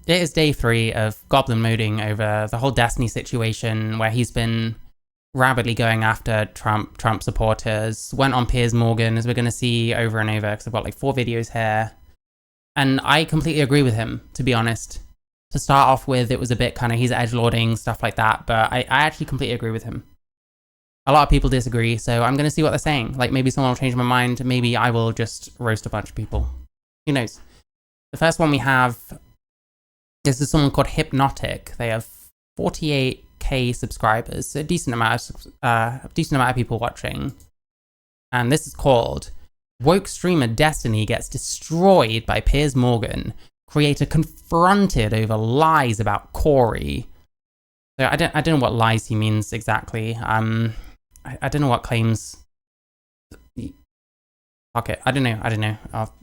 It is day 3 of goblin moding over the whole Destiny situation where he's been rabidly going after Trump supporters, went on Piers Morgan, as we're going to see over and over, because I've got like 4 videos here. And I completely agree with him, to be honest. To start off with, it was a bit kind of, he's edgelording, stuff like that, but I actually completely agree with him. A lot of people disagree, so I'm going to see what they're saying. Like, maybe someone will change my mind, maybe I will just roast a bunch of people. Who knows? The first one we have, this is someone called Hypnotic. They have 48k subscribers, so a decent amount of people watching. And this is called Woke Streamer Destiny Gets Destroyed by Piers Morgan. Creator confronted over lies about Corey. So I don't know what lies he means exactly. I don't know what claims. Fuck it. I don't know. I'll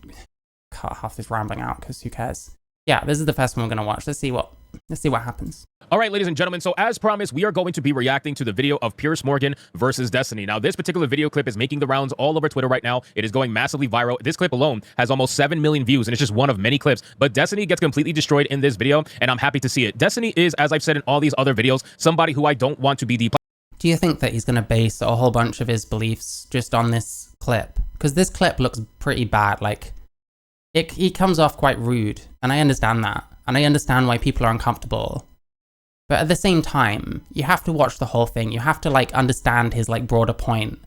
cut half this rambling out because who cares? Yeah, this is the first one we're gonna watch. Let's see what happens. All right, ladies and gentlemen, so as promised, we are going to be reacting to the video of Piers Morgan versus Destiny. Now, this particular video clip is making the rounds all over Twitter right now. It is going massively viral. This clip alone has almost 7 million views, and it's just one of many clips. But Destiny gets completely destroyed in this video, and I'm happy to see it. Destiny is, as I've said in all these other videos, somebody who I don't want to be deplatformed. Do you think that he's going to base a whole bunch of his beliefs just on this clip? Because this clip looks pretty bad. Like, he comes off quite rude, and I understand that. And I understand why people are uncomfortable. But at the same time, you have to watch the whole thing. You have to, like, understand his, like, broader point.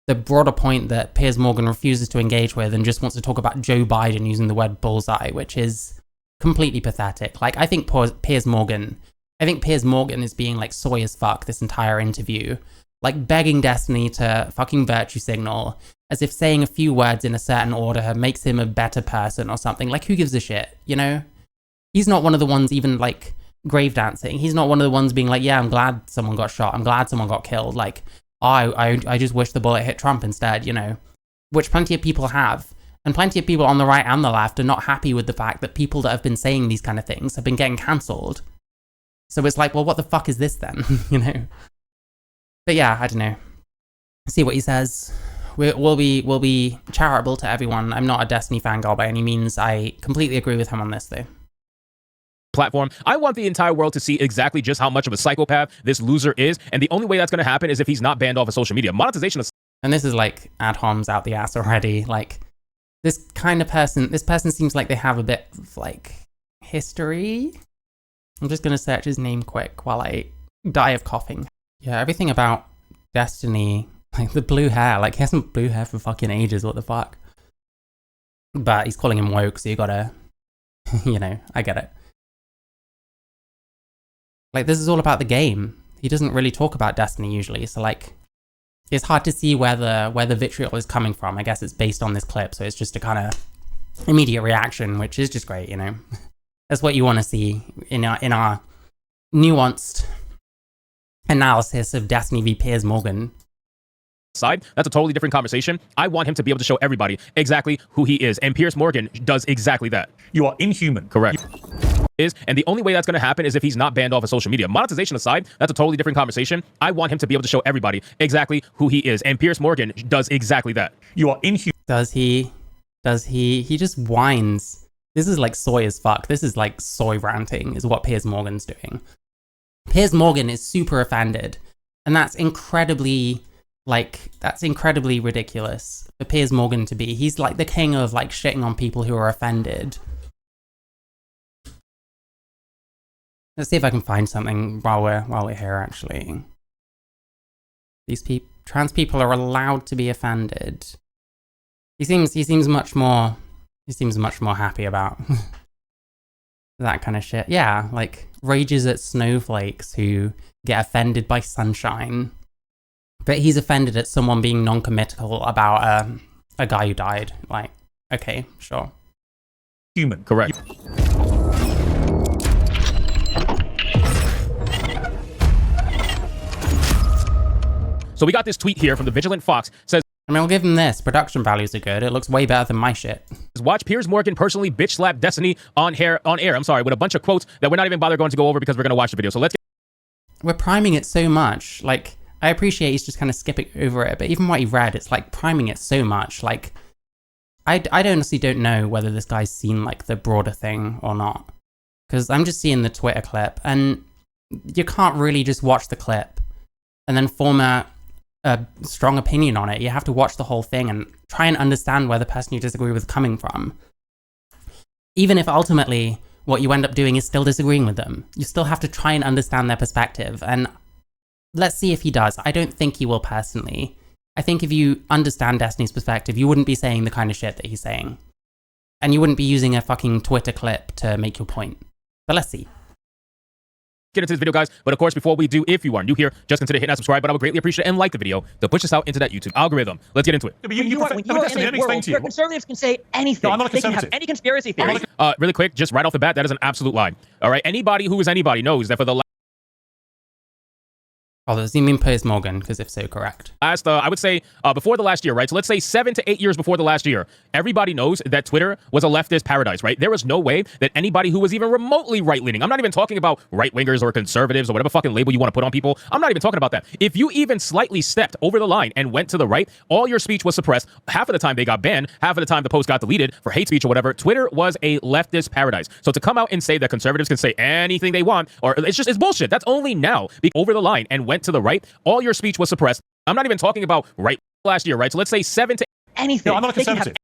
The broader point that Piers Morgan refuses to engage with and just wants to talk about Joe Biden using the word bullseye, which is completely pathetic. Like, I think Piers Morgan is being, like, soy as fuck this entire interview. Like, begging Destiny to fucking virtue signal, as if saying a few words in a certain order makes him a better person or something. Like, who gives a shit, you know? He's not one of the ones even, like, grave dancing. He's not one of the ones being like, yeah, I'm glad someone got shot. I'm glad someone got killed. Like, oh, I just wish the bullet hit Trump instead, you know? Which plenty of people have. And plenty of people on the right and the left are not happy with the fact that people that have been saying these kind of things have been getting cancelled. So it's like, well, what the fuck is this then? You know? But yeah, I don't know. See what he says. We'll be charitable to everyone. I'm not a Destiny fangirl by any means. I completely agree with him on this, though. Platform. I want the entire world to see exactly just how much of a psychopath this loser is, and the only way that's going to happen is if he's not banned off of social media. Monetization is... And this is like ad homs out the ass already. Like, this person seems like they have a bit of, like, history. I'm just going to search his name quick while I die of coughing. Yeah, everything about Destiny, like the blue hair, like he hasn't blue hair for fucking ages, what the fuck? But he's calling him woke, so you gotta, you know, I get it. Like, this is all about the game. He doesn't really talk about Destiny usually, so like, it's hard to see where the vitriol is coming from. I guess it's based on this clip, so it's just a kind of immediate reaction, which is just great, you know? That's what you want to see in our nuanced analysis of Destiny v Piers Morgan. Side, that's a totally different conversation. I want him to be able to show everybody exactly who he is, and Piers Morgan does exactly that. You are inhuman. Correct. And the only way that's going to happen is if he's not banned off of social media. Monetization aside, that's a totally different conversation. I want him to be able to show everybody exactly who he is, and Piers Morgan does exactly that. You are inhuman. Does he? He just whines. This is like soy as fuck. This is like soy ranting is what Piers Morgan's doing. Piers Morgan is super offended, and that's incredibly ridiculous for Piers Morgan to be. He's like the king of like shitting on people who are offended. Let's see if I can find something while we're here, actually. These trans people are allowed to be offended. He seems much more happy about that kind of shit. Yeah, like rages at snowflakes who get offended by sunshine. But he's offended at someone being non-committal about a guy who died. Like, okay, sure. Human. Correct. So we got this tweet here from the Vigilant Fox. Says, I mean, I'll give him this. Production values are good. It looks way better than my shit. Watch Piers Morgan personally bitch slap Destiny on air, with a bunch of quotes that we're not even going to go over because we're going to watch the video. So let's get... We're priming it so much. Like, I appreciate he's just kind of skipping over it, but even what he read, it's like priming it so much. Like, I honestly don't know whether this guy's seen like the broader thing or not. because I'm just seeing the Twitter clip, and you can't really just watch the clip and then form a strong opinion on it. You have to watch the whole thing and try and understand where the person you disagree with is coming from. Even if ultimately what you end up doing is still disagreeing with them, you still have to try and understand their perspective. And let's see if he does. I don't think he will personally. I think if you understand Destiny's perspective, you wouldn't be saying the kind of shit that he's saying. And you wouldn't be using a fucking Twitter clip to make your point. But let's see. Get into this video, guys. But of course, before we do, if you are new here, just consider hitting that subscribe button. I would greatly appreciate it, and like the video to push us out into that YouTube algorithm. Let's get into it. Yeah, but you are in a world where conservatives can say anything. No, I'm not a they can conservative. have any conspiracy theory. Really quick, just right off the bat, that is an absolute lie. All right, anybody who is anybody knows that for the Oh, does he mean Piers Morgan? Because if so, correct. last, I would say before the last year, right? So let's say 7 to 8 years before the last year, everybody knows that Twitter was a leftist paradise, right? There was no way that anybody who was even remotely right-leaning, I'm not even talking about right-wingers or conservatives or whatever fucking label you want to put on people. I'm not even talking about that. If you even slightly stepped over the line and went to the right, all your speech was suppressed. Half of the time they got banned, half of the time the post got deleted for hate speech or whatever. Twitter was a leftist paradise. So to come out and say that conservatives can say anything they want, or it's bullshit. That's only now. Over the line and went to the right, all your speech was suppressed. I'm not even talking about right last year, right? So let's say 7 to anything. No, I'm not a conservative.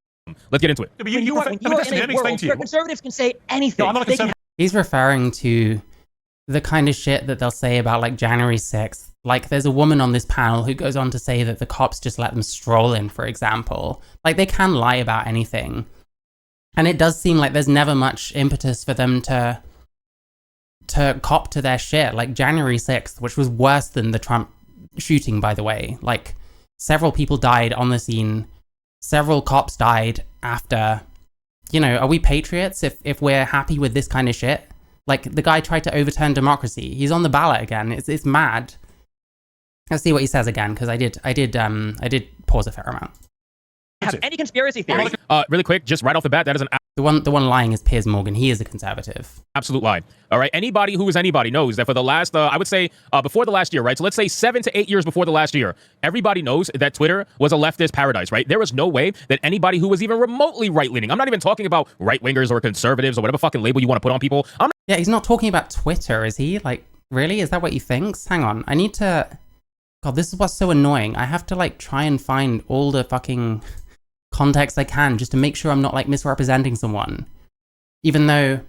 let's get into it. Yeah, but you are in a world where conservatives can say anything. No, I'm not a conservative. He's referring to the kind of shit that they'll say about like January 6th. Like there's a woman on this panel who goes on to say that the cops just let them stroll in, for example. Like they can lie about anything. And it does seem like there's never much impetus for them to cop to their shit. Like January 6th, which was worse than the Trump shooting, by the way. Like several people died on the scene. Several cops died after. You know, are we patriots if we're happy with this kind of shit? Like the guy tried to overturn democracy. He's on the ballot again. It's mad. Let's see what he says again, because I did pause a fair amount. have any conspiracy theory. Really quick, just right off the bat, that is an The one lying is Piers Morgan. He is a conservative. absolute lie. All right, anybody who is anybody knows that for the last, I would say before the last year, right? So let's say 7 to 8 years before the last year, everybody knows that Twitter was a leftist paradise, right? There was no way that anybody who was even remotely right-leaning, I'm not even talking about right-wingers or conservatives or whatever fucking label you want to put on people. Yeah, he's not talking about Twitter, is he? Like, really? Is that what he thinks? Hang on. I need to... God, this is what's so annoying. I have to, like, try and find all the fucking context I can just to make sure I'm not, like, misrepresenting someone. Even though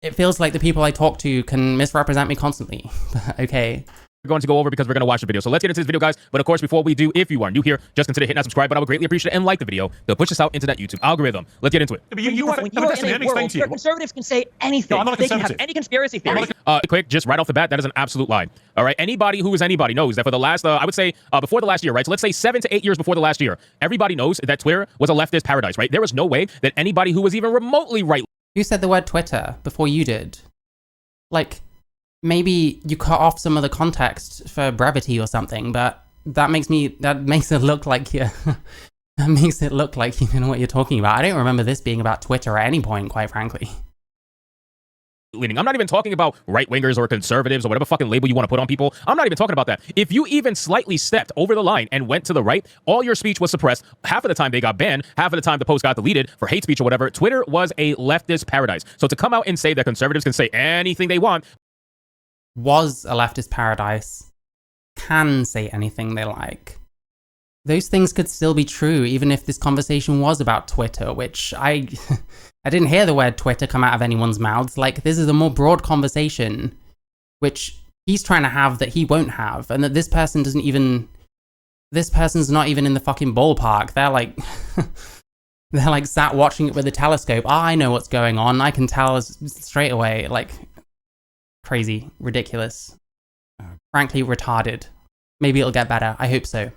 it feels like the people I talk to can misrepresent me constantly. Okay. We're going to go over because we're going to watch the video. So let's get into this video, guys. But of course, before we do, if you are new here, just consider hitting that subscribe button. I would greatly appreciate it, and like the video. They'll push us out into that YouTube algorithm. Let's get into it. But you are in a world where conservatives can say anything. No, I'm not a they can have conservative. any conspiracy theory. Quick, just right off the bat, that is an absolute lie. All right, anybody who is anybody knows that for the last, I would say before the last year, right? So let's say 7 to 8 years before the last year, everybody knows that Twitter was a leftist paradise, right? There was no way that anybody who was even remotely right. Who said the word Twitter before you did? Like, maybe you cut off some of the context for brevity or something, but that makes it look like you that makes it look like you know what you're talking about. I don't remember this being about Twitter at any point, quite frankly. Leaning. I'm not even talking about right-wingers or conservatives or whatever fucking label you want to put on people. I'm not even talking about that. If you even slightly stepped over the line and went to the right, all your speech was suppressed. Half of the time they got banned, half of the time the post got deleted for hate speech or whatever. Twitter was a leftist paradise. So to come out and say that conservatives can say anything they want, Was a leftist paradise, can say anything they like. Those things could still be true even if this conversation was about Twitter, which I didn't hear the word Twitter come out of anyone's mouths. Like, this is a more broad conversation, which he's trying to have that he won't have, and that this person's not even in the fucking ballpark. They're like, they're like sat watching it with a telescope. Oh, I know what's going on. I can tell straight away. Like, crazy, ridiculous, frankly retarded. Maybe it'll get better. I hope so.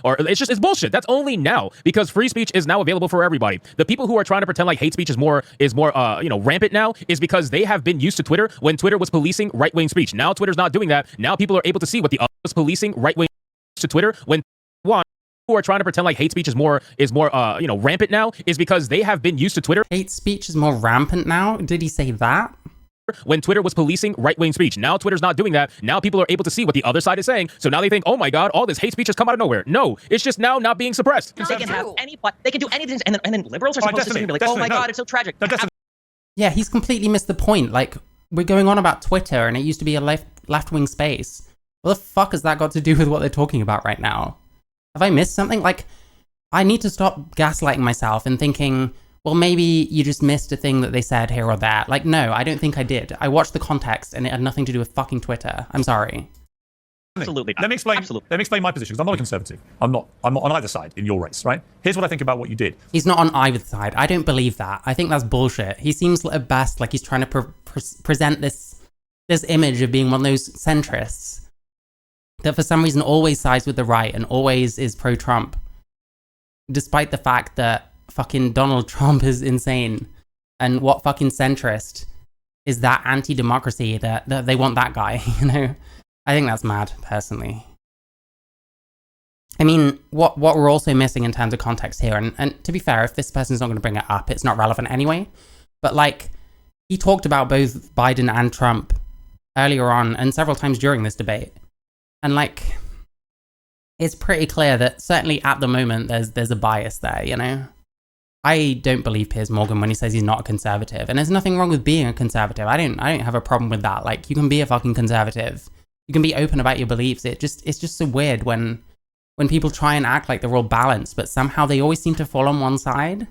or it's bullshit. That's only now because free speech is now available for everybody. The people who are trying to pretend like hate speech is more rampant now is because they have been used to Twitter when Twitter was policing right-wing speech. Now Twitter's not doing that. Now people are able to see what the other was policing right-wing to Twitter when one who are trying to pretend like hate speech is more rampant now is because they have been used to Twitter. Hate speech is more rampant now? Did he say that? When Twitter was policing right-wing speech. Now Twitter's not doing that. Now people are able to see what the other side is saying. So now they think, oh my God, all this hate speech has come out of nowhere. No, it's just now not being suppressed. They can have any, they can do anything, and then liberals are supposed to sit and be like, oh my God, it's so tragic. Yeah, he's completely missed the point. Like, we're going on about Twitter and it used to be a left-wing space. What the fuck has that got to do with what they're talking about right now? Have I missed something? Like, I need to stop gaslighting myself and thinking, well, maybe you just missed a thing that they said here or there. Like, no, I don't think I did. I watched the context and it had nothing to do with fucking Twitter. I'm sorry. Absolutely. Let me explain. Absolutely. Let me explain my position, because I'm not a conservative. I'm not on either side in your race, right? Here's what I think about what you did. He's not on either side. I don't believe that. I think that's bullshit. He seems at best like he's trying to present this image of being one of those centrists that for some reason always sides with the right and always is pro-Trump, despite the fact that fucking Donald Trump is insane. And what fucking centrist is that anti-democracy that they want that guy, you know? I think that's mad, personally. I mean, what we're also missing in terms of context here, and to be fair, if this person's not going to bring it up, it's not relevant anyway, but like, he talked about both Biden and Trump earlier on and several times during this debate. And like, it's pretty clear that certainly at the moment, there's a bias there, you know? I don't believe Piers Morgan when he says he's not a conservative, and there's nothing wrong with being a conservative. I don't have a problem with that. Like, you can be a fucking conservative. You can be open about your beliefs. It's just so weird when people try and act like they're all balanced, but somehow they always seem to fall on one side.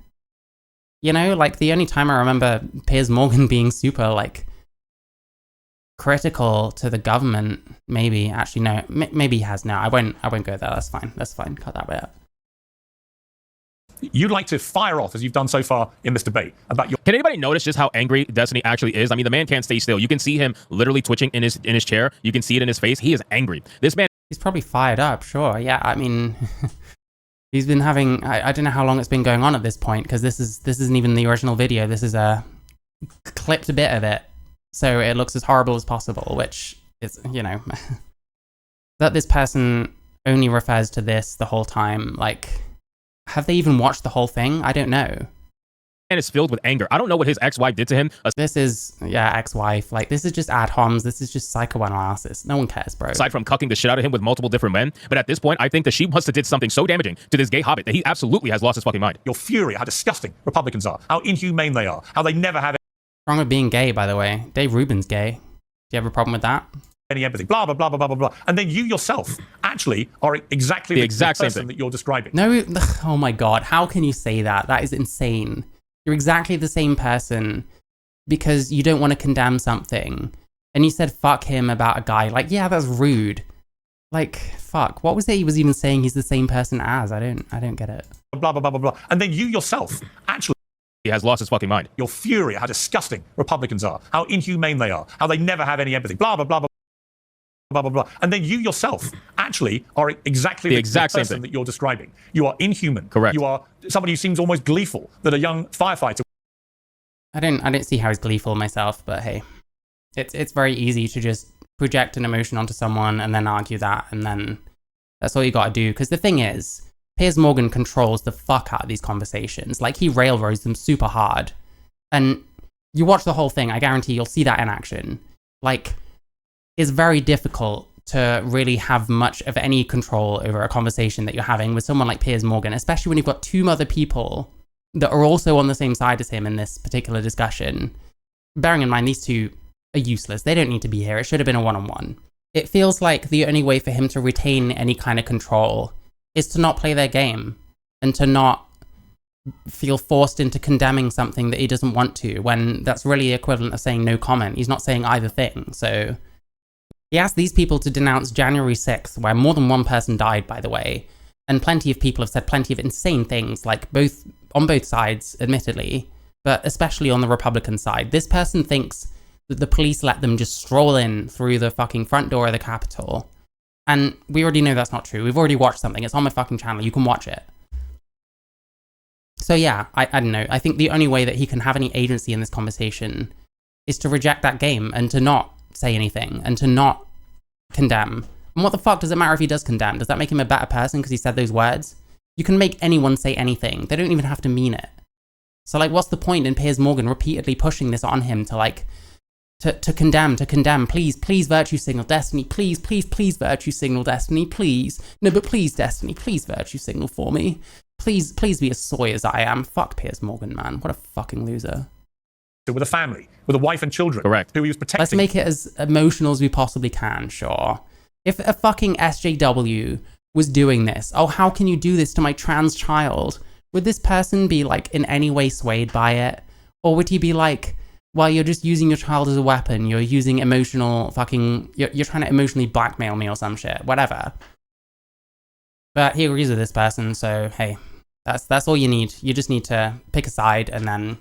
You know, like the only time I remember Piers Morgan being super like critical to the government, maybe actually no, maybe he has. No, I won't go there. That's fine. Cut that bit out. You'd like to fire off, as you've done so far in this debate, about your... Can anybody notice just how angry Destiny actually is? I mean, the man can't stay still. You can see him literally twitching in his chair. You can see it in his face. He is angry. This man... He's probably fired up, sure. Yeah, I mean, he's been having... I don't know how long it's been going on at this point, because this isn't even the original video. This is a clipped bit of it, so it looks as horrible as possible, which is, you know... that this person only refers to this the whole time, like... Have they even watched the whole thing? I don't know. And is filled with anger. I don't know what his ex-wife did to him. This is, yeah, ex-wife. Like, this is just ad homs. This is just psychoanalysis. No one cares, bro. Aside from cucking the shit out of him with multiple different men. But at this point, I think that she must have did something so damaging to this gay hobbit that he absolutely has lost his fucking mind. Your fury, how disgusting Republicans are, how inhumane they are, how they never have Wrong with being gay, by the way. Dave Rubin's gay. Do you have a problem with that? any empathy, blah, blah, blah, blah, blah, blah, blah. And then you yourself actually are exactly the exact same person thing that you're describing. No, oh my God, how can you say that? That is insane. You're exactly the same person because you don't want to condemn something. And you said fuck him about a guy. Like, yeah, that's rude. Like, fuck. What was it he was even saying he's the same person as? I don't get it. Blah, blah, blah, blah, blah. And then you yourself actually... He has lost his fucking mind. Your fury, how disgusting Republicans are, how inhumane they are, how they never have any empathy, blah, blah, blah, blah, blah, blah, blah. And then you yourself actually are exactly the exact same person thing that you're describing. You are inhuman. Correct. You are somebody who seems almost gleeful that a young firefighter... I don't see how he's gleeful myself, but hey. It's very easy to just project an emotion onto someone and then argue that, and then that's all you gotta do. Because the thing is, Piers Morgan controls the fuck out of these conversations. Like, he railroads them super hard. And you watch the whole thing, I guarantee you'll see that in action. Like, it's very difficult to really have much of any control over a conversation that you're having with someone like Piers Morgan, especially when you've got two other people that are also on the same side as him in this particular discussion. Bearing in mind, these two are useless. They don't need to be here. It should have been a one-on-one. It feels like the only way for him to retain any kind of control is to not play their game and to not feel forced into condemning something that he doesn't want to, when that's really the equivalent of saying no comment. He's not saying either thing. So he asked these people to denounce January 6th, where more than one person died, by the way. And plenty of people have said plenty of insane things, like on both sides, admittedly, but especially on the Republican side. This person thinks that the police let them just stroll in through the fucking front door of the Capitol. And we already know that's not true. We've already watched something. It's on my fucking channel. You can watch it. So yeah, I don't know. I think the only way that he can have any agency in this conversation is to reject that game and to not say anything and to not condemn. And what the fuck does it matter if he does condemn? Does that make him a better person because he said those words? You can make anyone say anything. They don't even have to mean it. So like, what's the point in Piers Morgan repeatedly pushing this on him to like, to condemn, please virtue signal Destiny, please virtue signal Destiny, please. No, but please Destiny, please virtue signal for me. Please be as soy as I am. Fuck Piers Morgan, man. What a fucking loser. with a family, with a wife and children. Correct. Who he was protecting. Let's make it as emotional as we possibly can, sure. If a fucking SJW was doing this, oh, how can you do this to my trans child? Would this person be, like, in any way swayed by it? Or would he be like, well, you're just using your child as a weapon, you're using emotional fucking, you're trying to emotionally blackmail me or some shit, whatever. But he agrees with this person, so hey, that's all you need. You just need to pick a side and then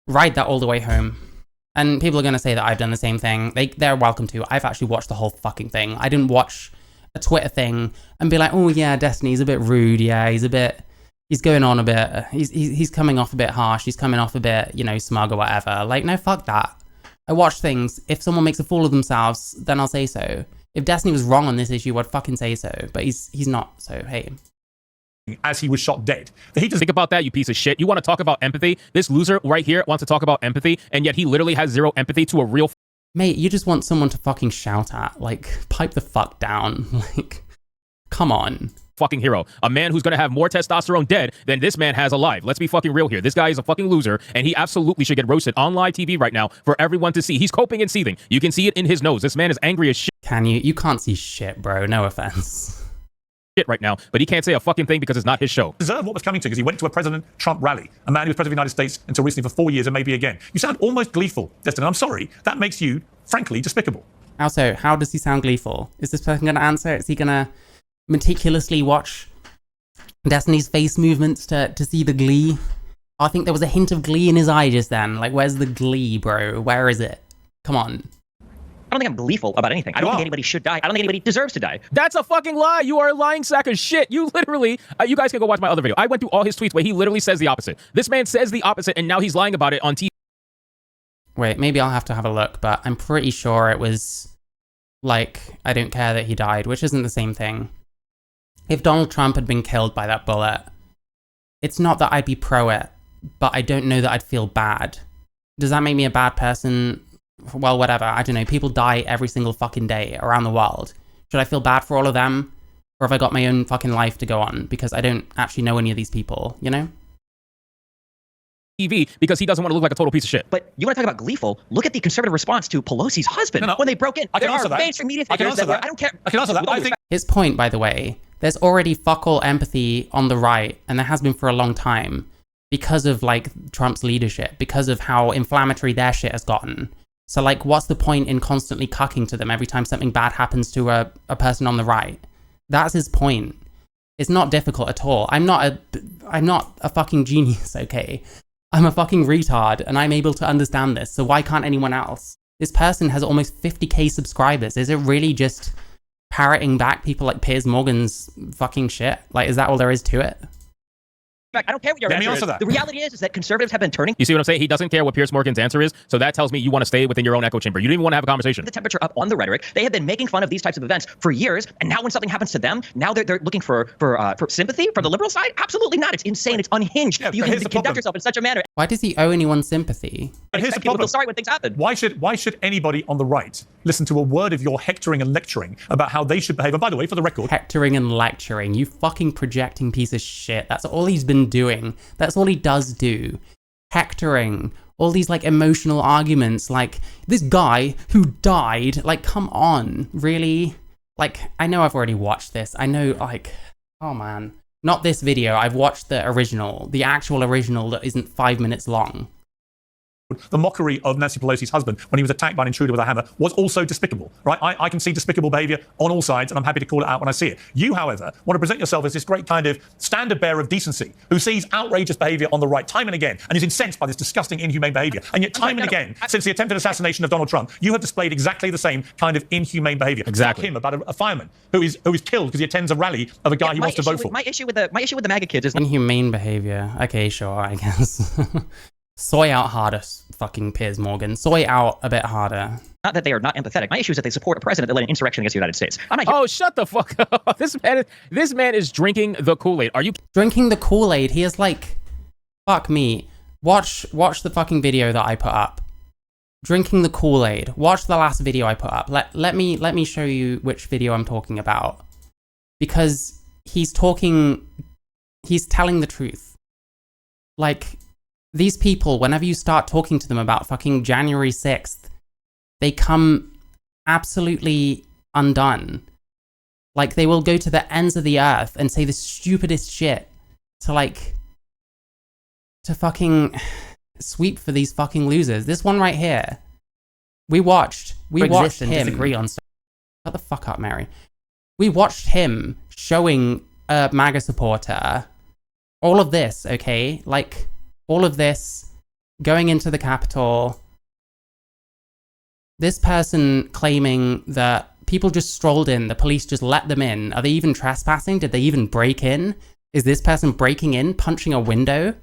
ride that all the way home. And people are going to say that I've done the same thing. They're welcome to. I've actually watched the whole fucking thing. I didn't watch a Twitter thing and be like, oh yeah, Destiny's a bit rude. Yeah, he's going on a bit. He's coming off a bit harsh. He's coming off a bit, you know, smug or whatever. Like, no, fuck that. I watch things. If someone makes a fool of themselves, then I'll say so. If Destiny was wrong on this issue, I'd fucking say so. But he's not, so hey. As he was shot dead. Think about that, you piece of shit. You want to talk about empathy? This loser right here wants to talk about empathy, and yet he literally has zero empathy to a real... Mate, you just want someone to fucking shout at. Like, pipe the fuck down. Like, come on. Fucking hero. A man who's going to have more testosterone dead than this man has alive. Let's be fucking real here. This guy is a fucking loser, and he absolutely should get roasted on live TV right now for everyone to see. He's coping and seething. You can see it in his nose. This man is angry as shit. Can you? You can't see shit, bro. No offense. Right now, but he can't say a fucking thing because it's not his show. Deserve what was coming to because he went to a President Trump rally, a man who was president of the United States until recently for 4 years and maybe again. You sound almost gleeful, Destin. I'm sorry. That makes you, frankly, despicable. Also, how does he sound gleeful? Is this person going to answer? Is he going to meticulously watch Destiny's face movements to see the glee? I think there was a hint of glee in his eye just then. Like, where's the glee, bro? Where is it? Come on. I don't think I'm gleeful about anything. I don't think anybody should die. I don't think anybody deserves to die. That's a fucking lie. You are a lying sack of shit. You literally, you guys can go watch my other video. I went through all his tweets where he literally says the opposite. This man says the opposite, and now he's lying about it on TV. Wait, maybe I'll have to have a look, but I'm pretty sure it was, like, I don't care that he died, which isn't the same thing. If Donald Trump had been killed by that bullet, it's not that I'd be pro it, but I don't know that I'd feel bad. Does that make me a bad person? Well, whatever, I don't know. People die every single fucking day around the world. Should I feel bad for all of them? Or have I got my own fucking life to go on? Because I don't actually know any of these people, you know? TV because he doesn't want to look like a total piece of shit. But you want to talk about gleeful? Look at the conservative response to Pelosi's husband when they broke in. I can answer that. Mainstream media figures that were, I don't care. I can answer that. I think his point, by the way, there's already fuck all empathy on the right, and there has been for a long time, because of, like, Trump's leadership, because of how inflammatory their shit has gotten. So, like, what's the point in constantly cucking to them every time something bad happens to a person on the right? That's his point. It's not difficult at all. I'm not a fucking genius, okay? I'm a fucking retard, and I'm able to understand this, so why can't anyone else? This person has almost 50k subscribers. Is it really just parroting back people like Piers Morgan's fucking shit? Like, is that all there is to it? I don't care what your answer is. The reality is that conservatives have been turning. You see what I'm saying? He doesn't care what Piers Morgan's answer is, so that tells me you want to stay within your own echo chamber. You don't even want to have a conversation. The temperature up on the rhetoric. They have been making fun of these types of events for years, and now when something happens to them, now they're looking for sympathy from the liberal side? Absolutely not. It's insane. It's unhinged. Yeah, you can conduct yourself in such a manner. Why does he owe anyone sympathy? But here's the problem. Feel sorry when things happen. Why should anybody on the right listen to a word of your hectoring and lecturing about how they should behave? And by the way, for the record, Hectoring and lecturing. You fucking projecting piece of shit. That's all he's been doing. That's all he does do. Hectoring. All these, like, emotional arguments. Like, this guy who died. Like, come on. Really? Like, I know I've already watched this. I know, like, oh man. Not this video. I've watched the original. The actual original that isn't 5 minutes long. the mockery of Nancy Pelosi's husband when he was attacked by an intruder with a hammer was also despicable, right? I can see despicable behavior on all sides, and I'm happy to call it out when I see it. You, however, want to present yourself as this great kind of standard bearer of decency who sees outrageous behavior on the right time and again and is incensed by this disgusting, inhumane behavior. And yet time and again, since the attempted assassination of Donald Trump, you have displayed exactly the same kind of inhumane behavior. Exactly. Like him about a fireman who is killed because he attends a rally of a guy he wants to vote for. My issue with the MAGA kids is inhumane behavior. Okay, sure, I guess. Soy out harder, fucking Piers Morgan. Soy out a bit harder. not that they are not empathetic. My issue is that they support a president that led an insurrection against the United States. I'm not. Oh, shut the fuck up! This man is drinking the Kool-Aid. Are you drinking the Kool-Aid? He is like, fuck me. Watch the fucking video that I put up. Drinking the Kool-Aid. Watch the last video I put up. Let me show you which video I'm talking about, because he's telling the truth. Like, these people, whenever you start talking to them about fucking January 6th, they come absolutely undone. Like, they will go to the ends of the earth and say the stupidest shit to fucking sweep for these fucking losers. This one right here, we watched him disagree on stuff. Shut the fuck up, Mary. We watched him showing a MAGA supporter all of this, okay? Like, all of this, going into the Capitol, this person claiming that people just strolled in, the police just let them in. Are they even trespassing? Did they even break in? Is this person breaking in, punching a window?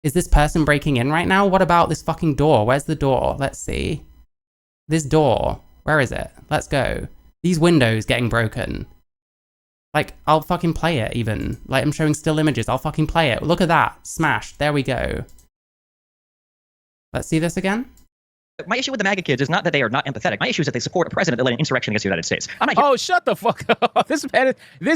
Is this person breaking in right now? What about this fucking door? Where's the door? Let's see. This door, where is it? Let's go. These windows getting broken. Like, I'll fucking play it even. Like, I'm showing still images. I'll fucking play it. Look at that. Smashed. There we go. Let's see this again. My issue with the MAGA kids is not that they are not empathetic. My issue is that they support a president that led an insurrection against the United States. I'm not Oh, shut the fuck up. This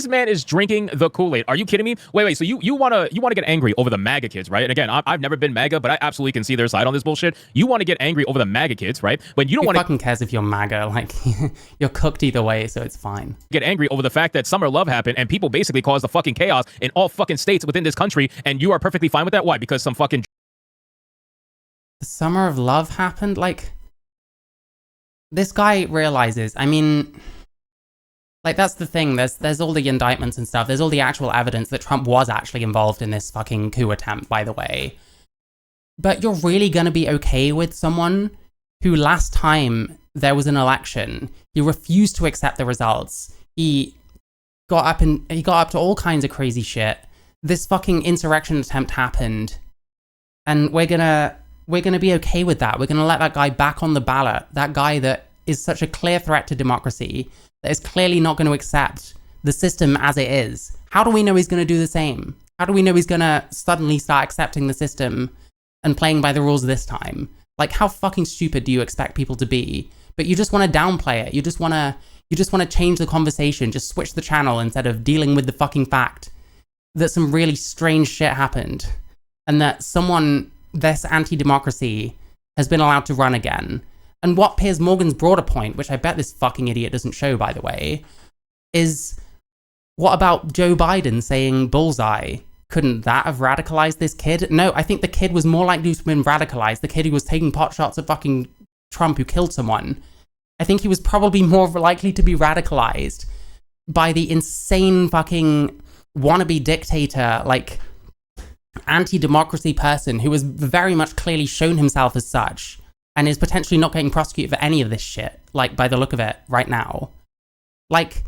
man is drinking the Kool-Aid. Are you kidding me? Wait. So you wanna get angry over the MAGA kids, right? And again, I've never been MAGA, but I absolutely can see their side on this bullshit. You want to get angry over the MAGA kids, right? But you don't want to fucking cares if you're MAGA. Like, you're cooked either way, so it's fine. Get angry over the fact that Summer of Love happened and people basically caused the fucking chaos in all fucking states within this country, and you are perfectly fine with that. Why? Because some fucking The Summer of Love happened? Like, this guy realizes, I mean, like, that's the thing. There's all the indictments and stuff. There's all the actual evidence that Trump was actually involved in this fucking coup attempt, by the way. But you're really gonna be okay with someone who last time there was an election, he refused to accept the results. He got up to all kinds of crazy shit. This fucking insurrection attempt happened. And we're gonna be okay with that. We're gonna let that guy back on the ballot. That guy that is such a clear threat to democracy, that is clearly not gonna accept the system as it is. How do we know he's gonna do the same? How do we know he's gonna suddenly start accepting the system and playing by the rules this time? Like, how fucking stupid do you expect people to be? But you just wanna downplay it. You just wanna change the conversation, just switch the channel instead of dealing with the fucking fact that some really strange shit happened and that someone this anti-democracy has been allowed to run again. And what Piers Morgan's broader point, which I bet this fucking idiot doesn't show, by the way, is what about Joe Biden saying bullseye? Couldn't that have radicalized this kid? No, I think the kid was more likely to have been radicalized. The kid who was taking pot shots at fucking Trump who killed someone. I think he was probably more likely to be radicalized by the insane fucking wannabe dictator, like, anti-democracy person who has very much clearly shown himself as such and is potentially not getting prosecuted for any of this shit, like, by the look of it right now. Like,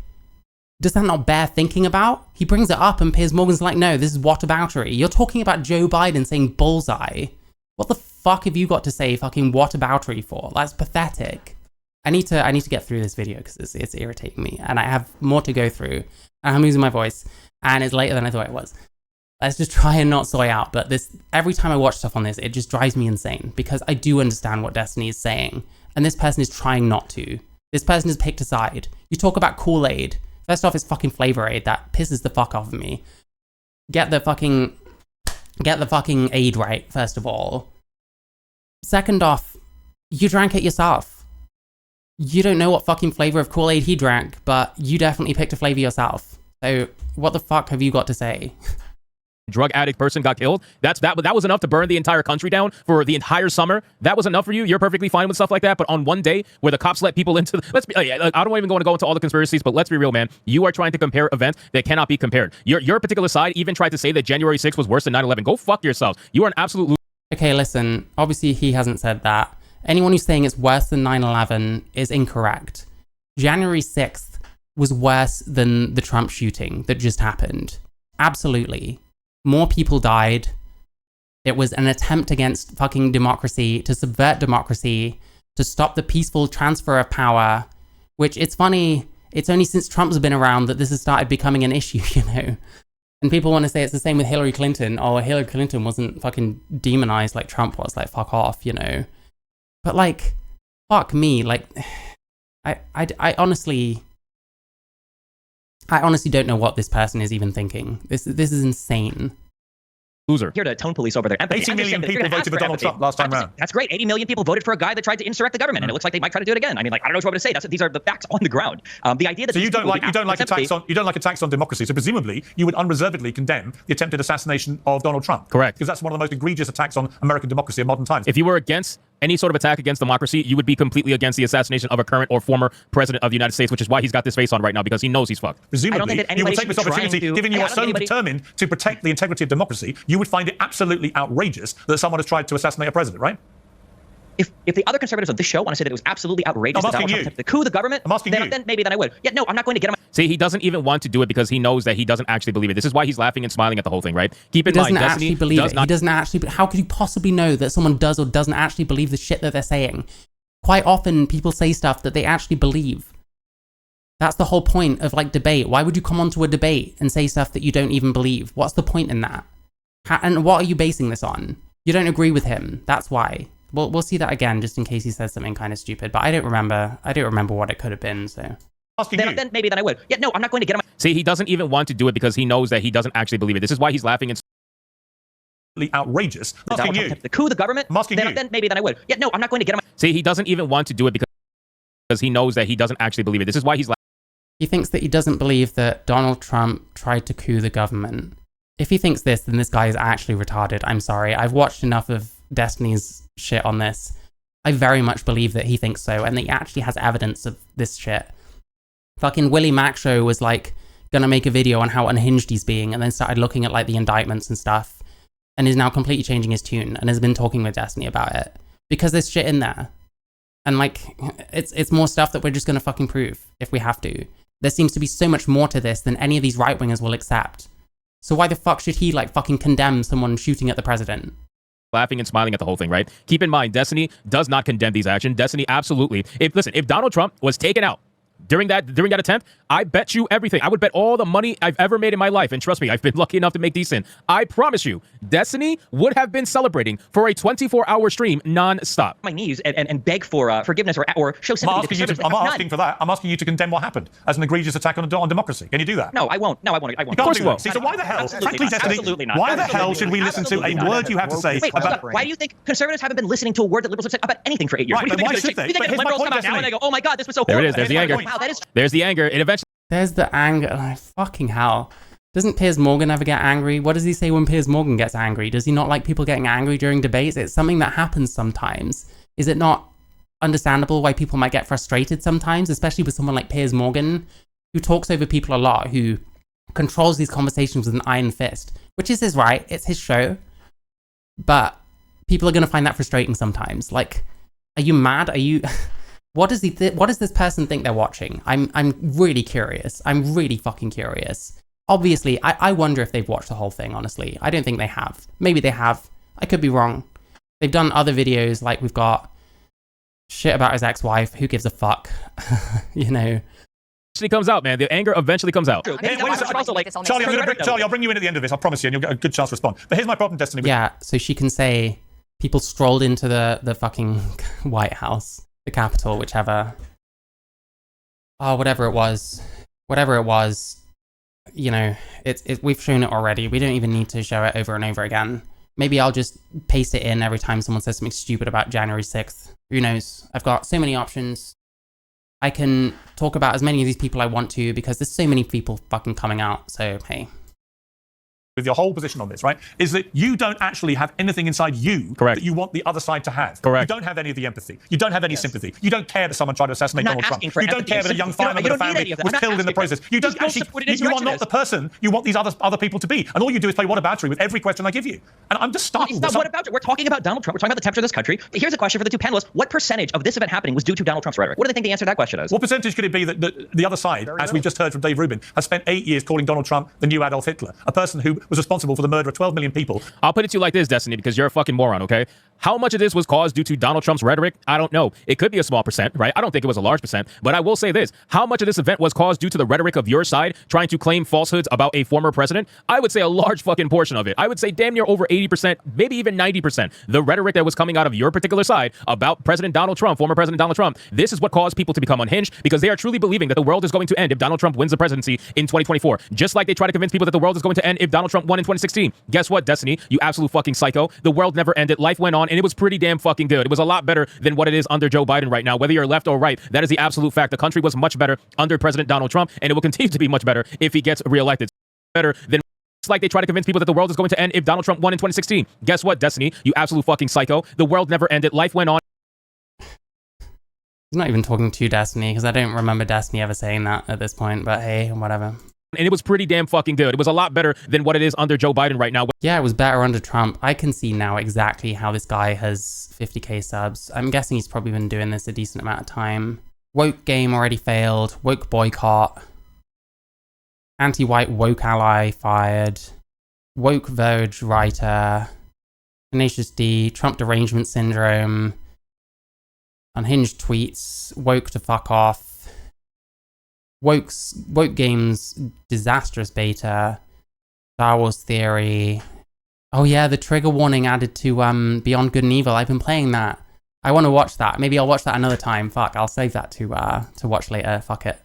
does that not bear thinking about? He brings it up and Piers Morgan's like, no, this is whataboutery. You're talking about Joe Biden saying bullseye. What the fuck have you got to say fucking whataboutery for? That's pathetic. I need to get through this video because it's irritating me and I have more to go through and I'm losing my voice and it's later than I thought it was. Let's just try and not soy out, but every time I watch stuff on this, it just drives me insane because I do understand what Destiny is saying, and this person is trying not to. This person has picked a side. You talk about Kool-Aid. First off, it's fucking Flavor Aid. That pisses the fuck off of me. Get the fucking aid right, first of all. Second off, you drank it yourself. You don't know what fucking flavor of Kool-Aid he drank, but you definitely picked a flavor yourself. So what the fuck have you got to say? Drug addict person got killed. That was enough to burn the entire country down for the entire summer. That was enough for you. You're perfectly fine with stuff like that. But on one day where the cops let people into I don't even want to go into all the conspiracies, but let's be real, man. You are trying to compare events that cannot be compared. Your particular side even tried to say that January 6th was worse than 9/11. Go fuck yourself. You are an absolute loser. Okay, listen. Obviously, he hasn't said that. Anyone who's saying it's worse than 9/11 is incorrect. January 6th was worse than the Trump shooting that just happened. Absolutely. More people died. It was an attempt against fucking democracy, to subvert democracy, to stop the peaceful transfer of power, which, it's funny, it's only since Trump's been around that this has started becoming an issue, you know? And people want to say it's the same with Hillary Clinton. Oh, Hillary Clinton wasn't fucking demonized like Trump was. Like, fuck off, you know? But, like, fuck me. Like, I honestly don't know what this person is even thinking. This is insane. loser. Here to tone police over their empathy. 80 I'm just million saying that if you're people gonna ask voted for Donald empathy, Trump last time round. That's great. 80 million people voted for a guy that tried to insurrect the government, and it looks like they might try to do it again. I mean, like, I don't know what you want me to say. These are the facts on the ground. The idea that so you don't like attacks on democracy. So presumably you would unreservedly condemn the attempted assassination of Donald Trump. Correct. Because that's one of the most egregious attacks on American democracy in modern times. If you were against any sort of attack against democracy, you would be completely against the assassination of a current or former president of the United States, which is why he's got this face on right now, because he knows he's fucked. Presumably, you will take this opportunity, given you are so determined to protect the integrity of democracy, you would find it absolutely outrageous that someone has tried to assassinate a president, right? If the other conservatives on this show want to say that it was absolutely outrageous that Donald Trump attempted to coup the government, then maybe I would. Yeah, no, I'm not going to get him. See, he doesn't even want to do it because he knows that he doesn't actually believe it. This is why he's laughing and smiling at the whole thing, right? Keep in mind, Destiny does not. He doesn't actually. How could you possibly know that someone does or doesn't actually believe the shit that they're saying? Quite often, people say stuff that they actually believe. That's the whole point of like debate. Why would you come onto a debate and say stuff that you don't even believe? What's the point in that? And what are you basing this on? You don't agree with him. That's why. We'll see that again, just in case he says something kind of stupid. But I don't remember what it could have been. So then maybe I would. Yeah, no, I'm not going to get him. See, he doesn't even want to do it because he knows that he doesn't actually believe it. This is why he's laughing and outrageous. I'm asking you. To coup the government. I'm asking you. Then maybe I would. Yeah, no, I'm not going to get him. See, he doesn't even want to do it because he knows that he doesn't actually believe it. This is why he's he thinks that he doesn't believe that Donald Trump tried to coup the government. If he thinks this, then this guy is actually retarded. I'm sorry. I've watched enough of Destiny's shit on this. I very much believe that he thinks so, and that he actually has evidence of this shit. Fucking Willie Mac Show was like gonna make a video on how unhinged he's being, and then started looking at like the indictments and stuff, and is now completely changing his tune, and has been talking with Destiny about it because there's shit in there, and like it's more stuff that we're just gonna fucking prove if we have to. There seems to be so much more to this than any of these right wingers will accept. So why the fuck should he like fucking condemn someone shooting at the president? Laughing and smiling at the whole thing, right? Keep in mind, Destiny does not condemn these actions. Destiny absolutely. If Donald Trump was taken out during that attempt, I bet you everything. I would bet all the money I've ever made in my life, and trust me, I've been lucky enough to make decent. I promise you, Destiny would have been celebrating for a 24-hour stream non-stop. My knees and beg for forgiveness or show sympathy. I'm not asking for that. I'm asking you to condemn what happened as an egregious attack on democracy. Can you do that? No, I won't. No, I won't. Of course you won't. See, so why the hell, frankly, Destiny, absolutely not. why the hell should we listen to a word you have to say about... Why do you think conservatives haven't been listening to a word that liberals have said about anything for 8 years? Right, What do you why think? should they? You think that liberals come out now and they go, oh my God, this was so horrible. There it is. There's the anger. Wow, that is... There's the anger. It eventually... There's the anger. Oh, fucking hell. Doesn't Piers Morgan ever get angry? What does he say when Piers Morgan gets angry? Does he not like people getting angry during debates? It's something that happens sometimes. Is it not understandable why people might get frustrated sometimes, especially with someone like Piers Morgan, who talks over people a lot, who controls these conversations with an iron fist, which is his right. It's his show. But people are going to find that frustrating sometimes. Like, are you mad? Are you... What does this person think they're watching? I'm really curious. I'm really fucking curious. Obviously, I wonder if they've watched the whole thing, honestly. I don't think they have. Maybe they have. I could be wrong. They've done other videos, like we've got shit about his ex-wife. Who gives a fuck? You know. Eventually comes out, man. The anger eventually comes out. Hey, Charlie, I'll bring you in at the end of this. I promise you, and you'll get a good chance to respond. But here's my problem, Destiny. Yeah, so she can say people strolled into the fucking White House. The Capitol, whichever. Oh, whatever it was, you know, we've shown it already. We don't even need to show it over and over again. Maybe I'll just paste it in every time someone says something stupid about January 6th. Who knows? I've got so many options. I can talk about as many of these people I want to because there's so many people fucking coming out. So, hey. With your whole position on this, right, is that you don't actually have anything inside you that you want the other side to have. Correct. You don't have any of the empathy. You don't have any sympathy. You don't care that someone tried to assassinate Donald Trump. You don't care that a young fireman with a family was killed in the process. You don't actually. You are not the person you want these other people to be. And all you do is play whataboutery with every question I give you. And I'm just startled. It's not whataboutery. We're talking about Donald Trump. We're talking about the temperature of this country. Here's a question for the two panelists. What percentage of this event happening was due to Donald Trump's rhetoric? What do they think the answer to that question is? What percentage could it be that the other side, as we've just heard from Dave Rubin, has spent 8 years calling Donald Trump the new Adolf Hitler, a person who was responsible for the murder of 12 million people? I'll put it to you like this, Destiny, because you're a fucking moron, okay? How much of this was caused due to Donald Trump's rhetoric? I don't know. It could be a small percent, right? I don't think it was a large percent, but I will say this. How much of this event was caused due to the rhetoric of your side trying to claim falsehoods about a former president? I would say a large fucking portion of it. I would say damn near over 80%, maybe even 90%. The rhetoric that was coming out of your particular side about President Donald Trump, former President Donald Trump, this is what caused people to become unhinged because they are truly believing that the world is going to end if Donald Trump wins the presidency in 2024. Just like they try to convince people that the world is going to end if Donald Trump won in 2016. Guess what, Destiny? You absolute fucking psycho. The world never ended. Life went on, and it was pretty damn fucking good. It was a lot better than what it is under Joe Biden right now. Whether you're left or right, that is the absolute fact. The country was much better under President Donald Trump, and it will continue to be much better if he gets reelected. Better than just like they try to convince people that the world is going to end if Donald Trump won in 2016. Guess what, Destiny? You absolute fucking psycho. The world never ended. Life went on. He's not even talking to Destiny, because I don't remember Destiny ever saying that at this point, but hey, whatever. And it was pretty damn fucking good. It was a lot better than what it is under Joe Biden right now. Yeah, it was better under Trump. I can see now exactly how this guy has 50k subs. I'm guessing he's probably been doing this a decent amount of time. Woke game already failed. Woke boycott. Anti-white woke ally fired. Woke Verge writer. Tenacious D. Trump derangement syndrome. Unhinged tweets. Woke to fuck off. Woke Games disastrous beta. Star Wars Theory. Oh yeah, the trigger warning added to Beyond Good and Evil. I've been playing that. I want to watch that. Maybe I'll watch that another time. Fuck, I'll save that to watch later. Fuck it.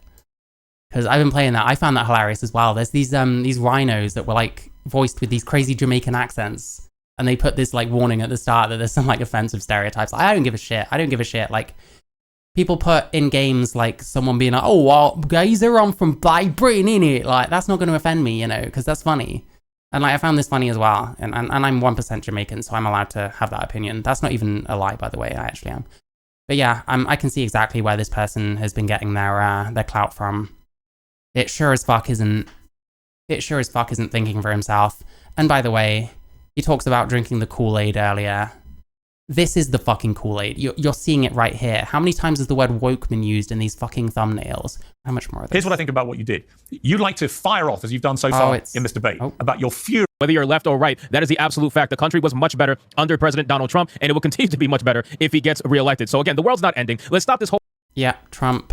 Because I've been playing that. I found that hilarious as well. There's these rhinos that were like voiced with these crazy Jamaican accents. And they put this like warning at the start that there's some like offensive stereotypes. I don't give a shit. I don't give a shit. Like, people put in games like someone being like, oh, well, guys are on from Black Britain, innit? Like, that's not going to offend me, you know, because that's funny. And like, I found this funny as well. And I'm 1% Jamaican, so I'm allowed to have that opinion. That's not even a lie, by the way. I actually am. But yeah, I can see exactly where this person has been getting their clout from. It sure as fuck isn't thinking for himself. And by the way, he talks about drinking the Kool-Aid earlier. This is the fucking Kool-Aid. You're seeing it right here. How many times has the word woke been used in these fucking thumbnails? How much more of this? Here's what I think about what you did. You'd like to fire off, as you've done so far in this debate, about your fury. Whether you're left or right, that is the absolute fact. The country was much better under President Donald Trump, and it will continue to be much better if he gets reelected. So again, the world's not ending. Let's stop this whole... Yeah, Trump,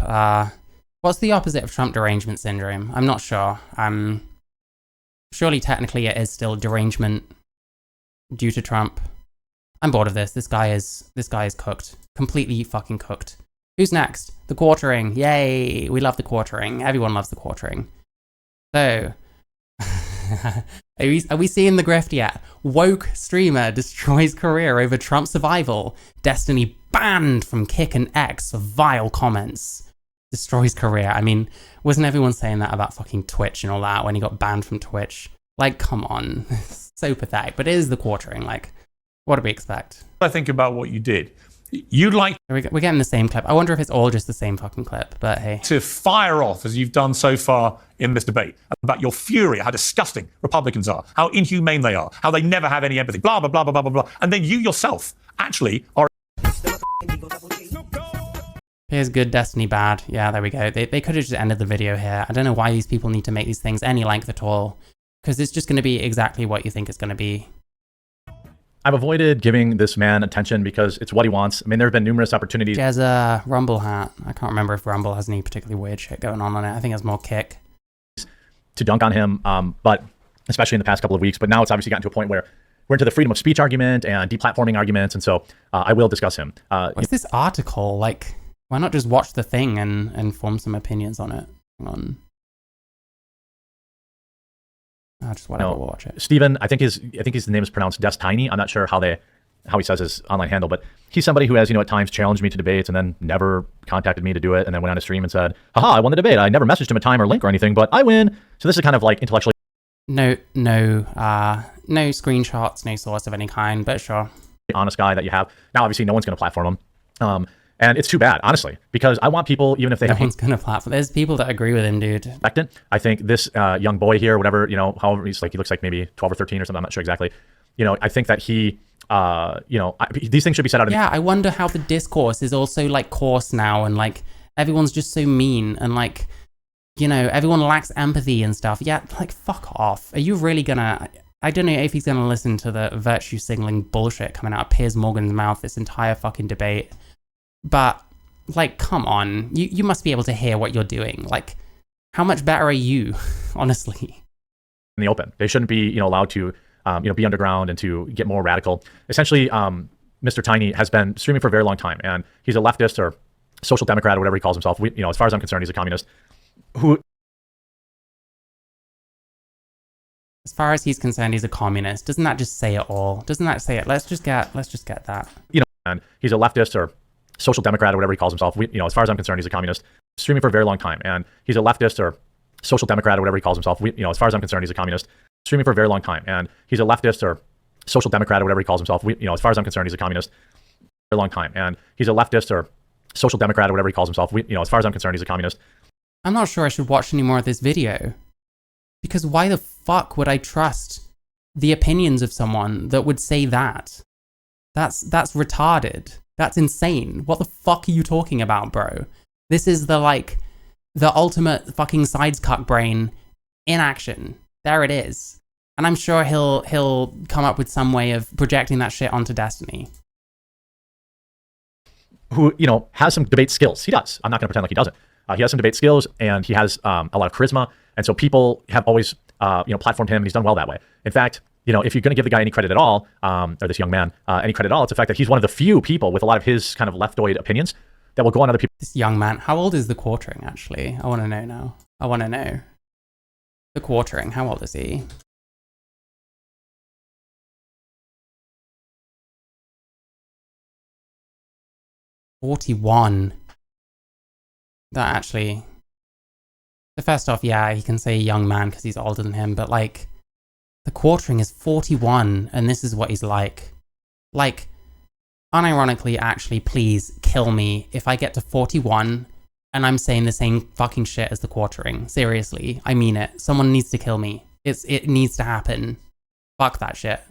what's the opposite of Trump derangement syndrome? I'm not sure. Surely technically it is still derangement due to Trump. I'm bored of this. This guy is cooked. Completely fucking cooked. Who's next? The quartering. Yay! We love the quartering. Everyone loves the quartering. So, are we seeing the grift yet? Woke streamer destroys career over Trump survival. Destiny banned from Kick and X for vile comments. Destroys career. I mean, wasn't everyone saying that about fucking Twitch and all that when he got banned from Twitch? Like, come on. So pathetic. But it is the quartering. Like, what do we expect? I think about what you did. You'd like... We're getting the same clip. I wonder if it's all just the same fucking clip, but hey. ...to fire off, as you've done so far in this debate, about your fury, how disgusting Republicans are, how inhumane they are, how they never have any empathy, blah, blah, blah, blah, blah, blah, blah. And then you yourself actually are... Here's good, Destiny bad. Yeah, there we go. They could have just ended the video here. I don't know why these people need to make these things any length at all, because it's just going to be exactly what you think it's going to be. I've avoided giving this man attention because it's what he wants. I mean, there have been numerous opportunities. He has a Rumble hat. I can't remember if Rumble has any particularly weird shit going on it. I think it's more Kick. To dunk on him, but especially in the past couple of weeks. But now it's obviously gotten to a point where we're into the freedom of speech argument and deplatforming arguments. And so I will discuss him. What's this article? Like, why not just watch the thing and form some opinions on it? Hang on. Just whatever, we'll watch it. Steven, I think his name is pronounced Destiny. I'm not sure how he says his online handle, but he's somebody who has, at times challenged me to debates and then never contacted me to do it, and then went on a stream and said, haha, I won the debate. I never messaged him a time or link or anything, but I win. So this is kind of like intellectually... No screenshots, no source of any kind, but sure. Honest guy that you have. Now, obviously, no one's going to platform him. And it's too bad, honestly, because I want people, even if they no one's going to platform. There's people that agree with him, dude. I think this young boy here, whatever, however, he looks like maybe 12 or 13 or something. I'm not sure exactly. I think that he, these things should be set out. Yeah, I wonder how the discourse is also like coarse now, and like everyone's just so mean, and like, everyone lacks empathy and stuff. Yeah, like fuck off. Are you really gonna? I don't know if he's going to listen to the virtue signaling bullshit coming out of Piers Morgan's mouth this entire fucking debate. But, like, come on. You must be able to hear what you're doing. Like, how much better are you, honestly? In the open. They shouldn't be, allowed to, be underground and to get more radical. Essentially, Mr. Tiny has been streaming for a very long time, and he's a leftist or social democrat or whatever he calls himself. As far as I'm concerned, he's a communist. As far as he's concerned, he's a communist. Doesn't that just say it all? Doesn't that say it? Let's just get that. And he's a leftist or social democrat or whatever he calls himself. As far as I'm concerned, he's a communist. Streaming for a very long time, and he's a leftist or social democrat or whatever he calls himself. As far as I'm concerned, he's a communist. Streaming for a very long time, and he's a leftist or social democrat or whatever he calls himself. As far as I'm concerned, he's a communist. For a long time, and he's a leftist or social democrat or whatever he calls himself. As far as I'm concerned, he's a communist. I'm not sure I should watch any more of this video. Because why the fuck would I trust the opinions of someone that would say that? That's retarded. That's insane. What the fuck are you talking about, bro? This is the ultimate fucking sides cuck brain in action. There it is. And I'm sure he'll come up with some way of projecting that shit onto Destiny. Who, has some debate skills. He does. I'm not going to pretend like he doesn't. He has some debate skills, and he has a lot of charisma. And so people have always, platformed him, and he's done well that way. In fact, if you're going to give the guy any credit at all, or this young man, any credit at all, it's the fact that he's one of the few people with a lot of his kind of leftoid opinions that will go on other people. This young man, how old is the Quartering, actually? I want to know now. I want to know. The Quartering, how old is he? "41. That actually... So first off, yeah, he can say young man because he's older than him, but the Quartering is 41, and this is what he's like. Unironically, actually, please kill me if I get to 41 and I'm saying the same fucking shit as the Quartering. Seriously, I mean it. Someone needs to kill me. It needs to happen. Fuck that shit.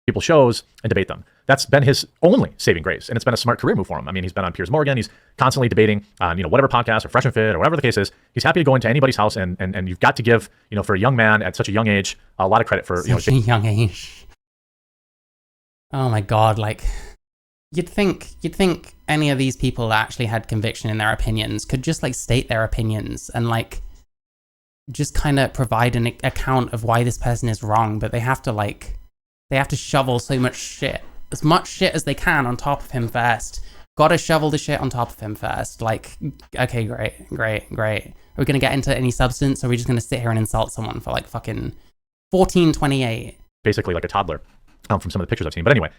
People shows and debate them. That's been his only saving grace, and it's been a smart career move for him. I mean, he's been on Piers Morgan. He's constantly debating on, whatever podcast or Fresh and Fit or whatever the case is. He's happy to go into anybody's house, and you've got to give, for a young man at such a young age, a lot of credit for, such a young age. Oh my God, you'd think any of these people that actually had conviction in their opinions could just state their opinions and just kind of provide an account of why this person is wrong, but they have to shovel so much shit. As much shit as they can on top of him first. Gotta shovel the shit on top of him first. Okay, great. Are we gonna get into any substance, or are we just gonna sit here and insult someone for fucking 1428? Basically like a toddler, from some of the pictures I've seen. But anyway,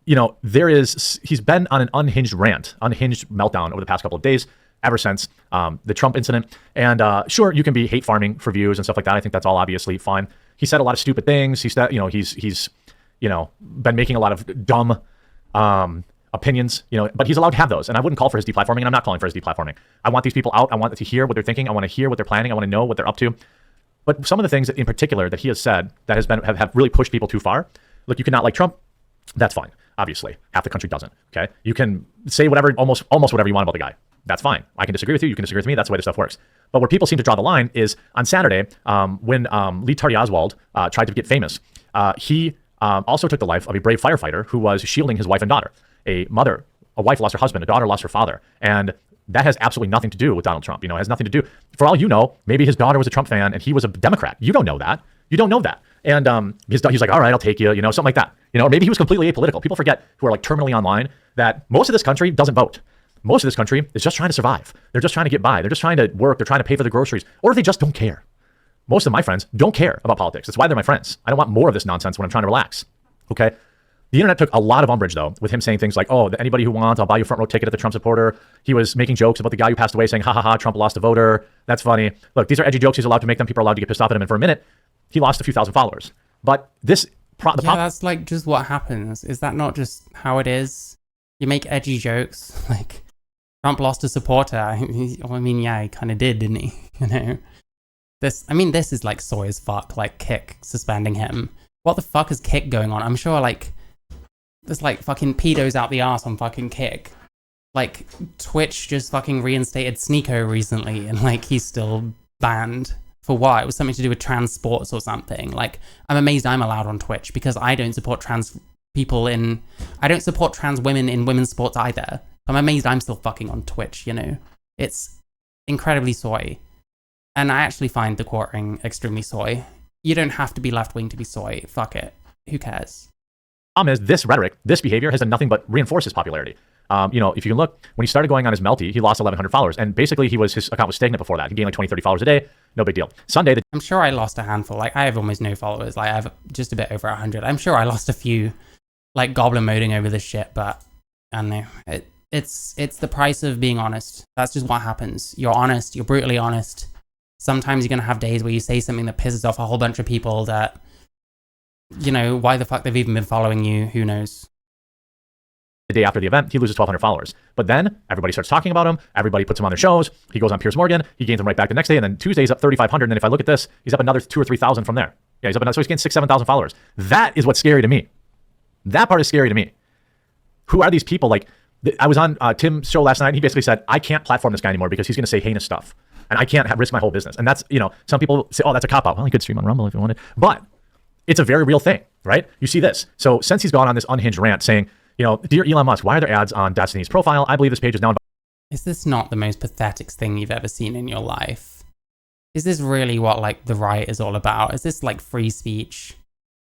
he's been on an unhinged meltdown over the past couple of days, ever since the Trump incident. And sure, you can be hate farming for views and stuff like that. I think that's all obviously fine. He said a lot of stupid things. He said, he's been making a lot of dumb opinions, but he's allowed to have those. And I wouldn't call for his deplatforming, and I'm not calling for his deplatforming. I want these people out. I want to hear what they're thinking. I want to hear what they're planning. I want to know what they're up to. But some of the things in particular that he has said that have really pushed people too far. Look, you cannot like Trump. That's fine. Obviously, half the country doesn't. Okay, you can say whatever, almost whatever you want about the guy. That's fine. I can disagree with you. You can disagree with me. That's the way this stuff works. But where people seem to draw the line is on Saturday, when Lee Tardy Oswald tried to get famous. He also took the life of a brave firefighter who was shielding his wife and daughter. A wife lost her husband, a daughter lost her father. And that has absolutely nothing to do with Donald Trump. It has nothing to do. For all you know, maybe his daughter was a Trump fan and he was a Democrat. You don't know that. You don't know that. And he's like, all right, I'll take you, something like that. Or maybe he was completely apolitical. People forget, who are terminally online, that most of this country doesn't vote. Most of this country is just trying to survive. They're just trying to get by. They're just trying to work. They're trying to pay for the groceries. Or they just don't care. Most of my friends don't care about politics. That's why they're my friends. I don't want more of this nonsense when I'm trying to relax. Okay? The internet took a lot of umbrage, though, with him saying things like, oh, anybody who wants, I'll buy you a front row ticket at the Trump supporter. He was making jokes about the guy who passed away, saying, ha, ha, ha, Trump lost a voter. That's funny. Look, these are edgy jokes. He's allowed to make them. People are allowed to get pissed off at him. And for a minute, he lost a few thousand followers. But this... that's just what happens. Is that not just how it is? You make edgy jokes. Trump lost a supporter. He kind of did, didn't he? This is soy as fuck. Kick suspending him. What the fuck is Kick going on? I'm sure there's fucking pedos out the arse on fucking Kick. Twitch just fucking reinstated Sneeko recently, and he's still banned. For what? It was something to do with trans sports or something. Like, I'm amazed I'm allowed on Twitch because I don't support trans people I don't support trans women in women's sports either. I'm amazed I'm still fucking on Twitch, you know? It's incredibly soy. And I actually find the quartering extremely soy. You don't have to be left-wing to be soy. Fuck it. Who cares? Problem is, this rhetoric, this behavior has done nothing but reinforce his popularity. You know, if you can look, when he started going on his melty, he lost 1,100 followers. And basically, his account was stagnant before that. He gained like 20, 30 followers a day. No big deal. Sunday, I'm sure I lost a handful. Like, I have almost no followers. Like, I have just a bit over 100. I'm sure I lost a few, like, goblin moding over this shit, but I don't know. It's the price of being honest. That's just what happens. You're honest. You're brutally honest. Sometimes you're going to have days where you say something that pisses off a whole bunch of people that, you know, why the fuck they've even been following you, who knows? the day after the event, he loses 1,200 followers. But then everybody starts talking about him. Everybody puts him on their shows. He goes on Piers Morgan. He gains them right back the next day. And then Tuesday, he's up 3,500. And then if I look at this, he's up another 2,000 or 3,000 from there. Yeah, he's up another, so he's gained 6,000, 7,000 followers. That is what's scary to me. That part is scary to me. Who are these people? Like, I was on Tim's show last night, and he basically said, I can't platform this guy anymore because he's going to say heinous stuff. And I can't risk my whole business. And that's, you know, some people say, oh, that's a cop-out. Well, he could stream on Rumble if he wanted. But it's a very real thing, right? You see this. So since he's gone on this unhinged rant saying, you know, dear Elon Musk, why are there ads on Destiny's profile? I believe this page is now... Is this not the most pathetic thing you've ever seen in your life? Is this really what, like, the riot is all about? Is this, like, free speech?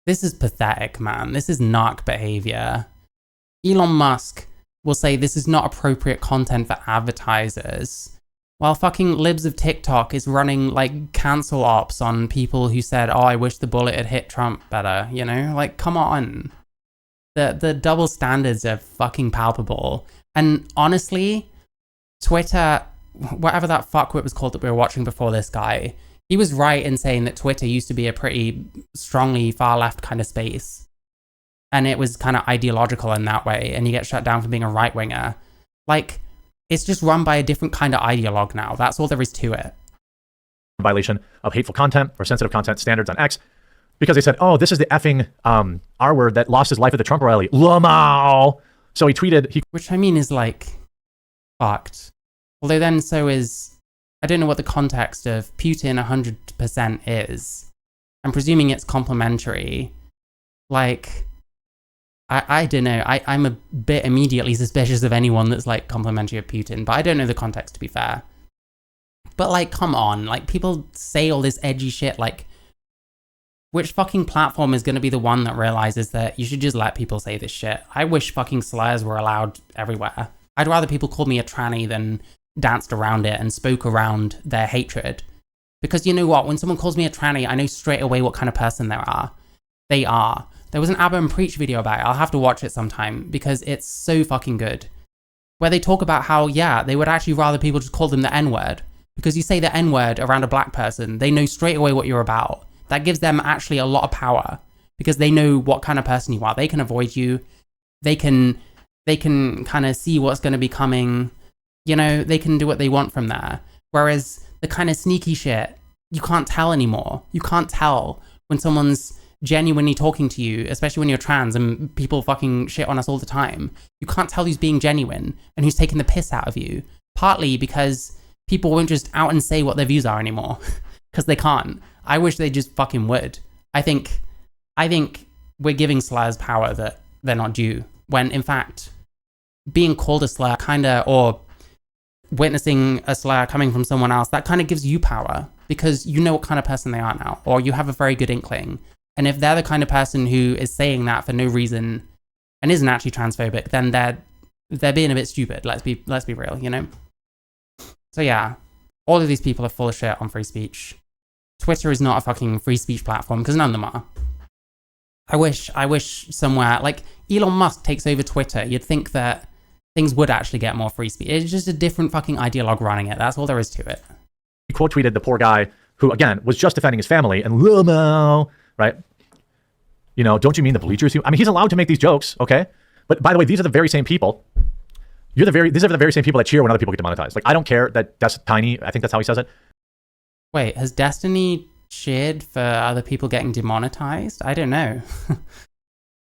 This is pathetic, man. This is narc behavior. Elon Musk will say this is not appropriate content for advertisers, while fucking libs of TikTok is running, like, cancel ops on people who said, oh, I wish the bullet had hit Trump better, you know? Like, come on. The double standards are fucking palpable. And honestly, Twitter, whatever that fuckwit was called that we were watching before this guy, he was right in saying that Twitter used to be a pretty strongly far-left kind of space. And it was kind of ideological in that way, and you get shut down for being a right-winger. Like, it's just run by a different kind of ideologue now. That's all there is to it. Violation of hateful content or sensitive content standards on X, because they said, oh, this is the effing R word that lost his life at the Trump rally. Lamau. So he tweeted... Which, I mean, is, like, fucked. Although then so is... I don't know what the context of Putin 100% is. I'm presuming it's complimentary. Like... I don't know. I'm a bit immediately suspicious of anyone that's, like, complimentary of Putin, but I don't know the context, to be fair. But, like, come on. Like, people say all this edgy shit, like, which fucking platform is going to be the one that realizes that you should just let people say this shit? I wish fucking slurs were allowed everywhere. I'd rather people called me a tranny than danced around it and spoke around their hatred. Because you know what? When someone calls me a tranny, I know straight away what kind of person they are. There was an Abba and Preach video about it. I'll have to watch it sometime because it's so fucking good. Where they talk about how, yeah, they would actually rather people just call them the N-word. Because you say the N-word around a black person, they know straight away what you're about. That gives them actually a lot of power because they know what kind of person you are. They can avoid you. They can kind of see what's going to be coming. You know, they can do what they want from there. Whereas the kind of sneaky shit, you can't tell anymore. You can't tell when someone's genuinely talking to you, especially when you're trans and people fucking shit on us all the time. You can't tell who's being genuine and who's taking the piss out of you. Partly because people won't just out and say what their views are anymore because they can't. I wish they just fucking would. I think we're giving slurs power that they're not due, when in fact being called a slur kinda, or witnessing a slur coming from someone else, that kind of gives you power because you know what kind of person they are now, or you have a very good inkling. And if they're the kind of person who is saying that for no reason and isn't actually transphobic, then they're being a bit stupid. Let's be real, you know? So yeah, all of these people are full of shit on free speech. Twitter is not a fucking free speech platform because none of them are. I wish somewhere, like Elon Musk takes over Twitter, you'd think that things would actually get more free speech. It's just a different fucking ideologue running it. That's all there is to it. He quote tweeted the poor guy who, again, was just defending his family and Lamo, right? You know, don't you mean the bleachers? I mean, he's allowed to make these jokes, okay? But by the way, these are the very same people. These are the very same people that cheer when other people get demonetized. Like, I don't care that that's tiny. I think that's how he says it. Wait, has Destiny cheered for other people getting demonetized? I don't know.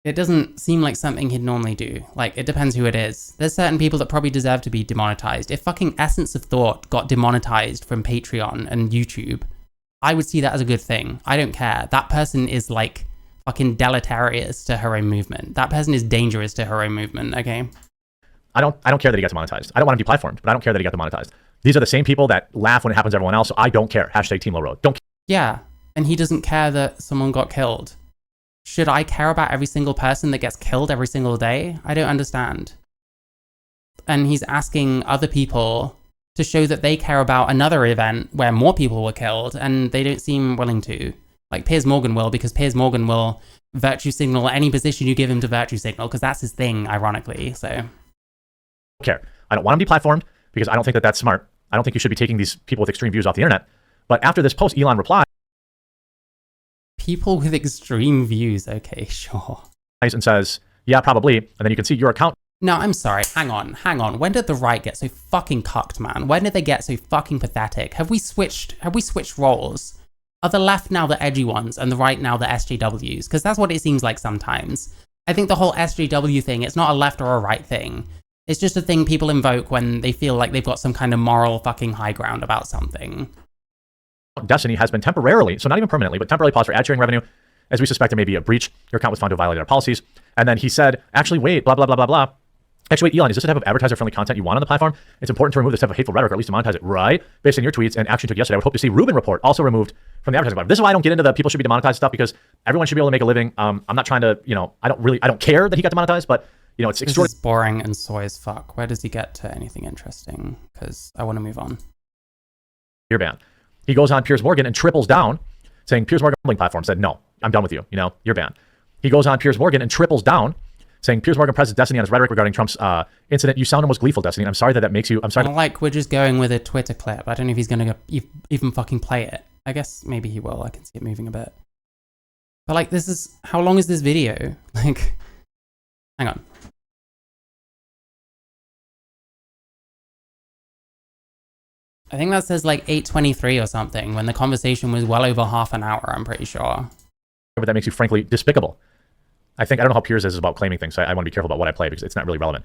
It doesn't seem like something he'd normally do. Like, it depends who it is. There's certain people that probably deserve to be demonetized. If fucking Essence of Thought got demonetized from Patreon and YouTube, I would see that as a good thing. I don't care. That person is like fucking deleterious to her own movement. That person is dangerous to her own movement, okay? I don't care that he gets monetized. I don't want him to be platformed, but I don't care that he got demonetized. These are the same people that laugh when it happens to everyone else, so I don't care. Hashtag Team Low Road. Don't care. Yeah, and he doesn't care that someone got killed. Should I care about every single person that gets killed every single day? I don't understand. And he's asking other people to show that they care about another event where more people were killed, and they don't seem willing to. Like Piers Morgan will, because Piers Morgan will virtue signal any position you give him to virtue signal, because that's his thing, ironically, so. Don't care. I don't want him to be platformed because I don't think that that's smart. I don't think you should be taking these people with extreme views off the internet. But after this post, Elon replied. People with extreme views, okay, sure. And says, yeah, probably. And then you can see your account. No, I'm sorry. Hang on. When did the right get so fucking cucked, man? When did they get so fucking pathetic? Have we switched roles? Are the left now the edgy ones and the right now the SJWs? Because that's what it seems like sometimes. I think the whole SJW thing, it's not a left or a right thing. It's just a thing people invoke when they feel like they've got some kind of moral fucking high ground about something. Destiny has been temporarily, so not even permanently, but temporarily paused for ad sharing revenue. As we suspect there may be a breach. Your account was found to have violated our policies. And then he said, actually, wait, blah, blah, blah, blah, blah. Actually, wait, Elon, is this the type of advertiser-friendly content you want on the platform? It's important to remove this type of hateful rhetoric, or at least to monetize it, right? Based on your tweets and action you took yesterday, I would hope to see Rubin report also removed from the advertising platform. This is why I don't get into the people should be demonetized stuff, because everyone should be able to make a living. I'm not trying to, I don't care that he got demonetized, but, it's extraordinary. This is boring and soy as fuck. Where does he get to anything interesting? Because I want to move on. You're banned. He goes on Piers Morgan and triples down, saying Piers Morgan gambling platform said, no, I'm done with you. You're banned. He goes on Piers Morgan and triples down, saying Piers Morgan presses Destiny on his rhetoric regarding Trump's incident. You sound almost gleeful, Destiny. I'm sorry that makes you. I'm sorry. Like we're just going with a Twitter clip. I don't know if he's going to even fucking play it. I guess maybe he will. I can see it moving a bit. But like, how long is this video? Like, hang on. I think that says like 8:23 or something when the conversation was well over half an hour, I'm pretty sure. But that makes you frankly despicable. I don't know how Piers is about claiming things, so I want to be careful about what I play because it's not really relevant.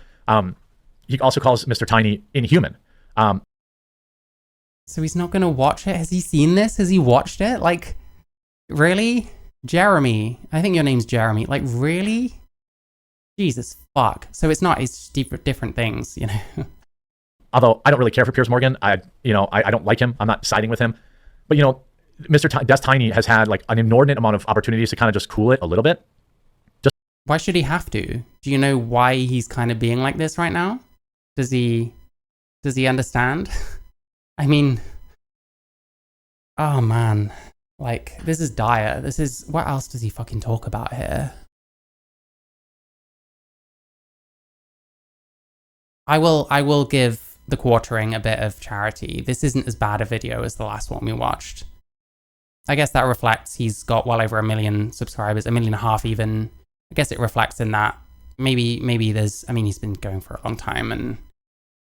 He also calls Mr. Tiny inhuman. So he's not going to watch it? Has he seen this? Has he watched it? Like, really? Jeremy. I think your name's Jeremy. Like, really? Jesus fuck. So it's just different things, Although I don't really care for Piers Morgan. I don't like him. I'm not siding with him. But, Mr. Des Tiny has had like an inordinate amount of opportunities to kind of just cool it a little bit. Why should he have to? Do you know why he's kind of being like this right now? Does he understand? I mean, oh man, like this is dire. What else does he fucking talk about here? I will give the quartering a bit of charity. This isn't as bad a video as the last one we watched. I guess that reflects he's got well over 1 million subscribers, 1.5 million even. I guess it reflects in that maybe he's been going for a long time and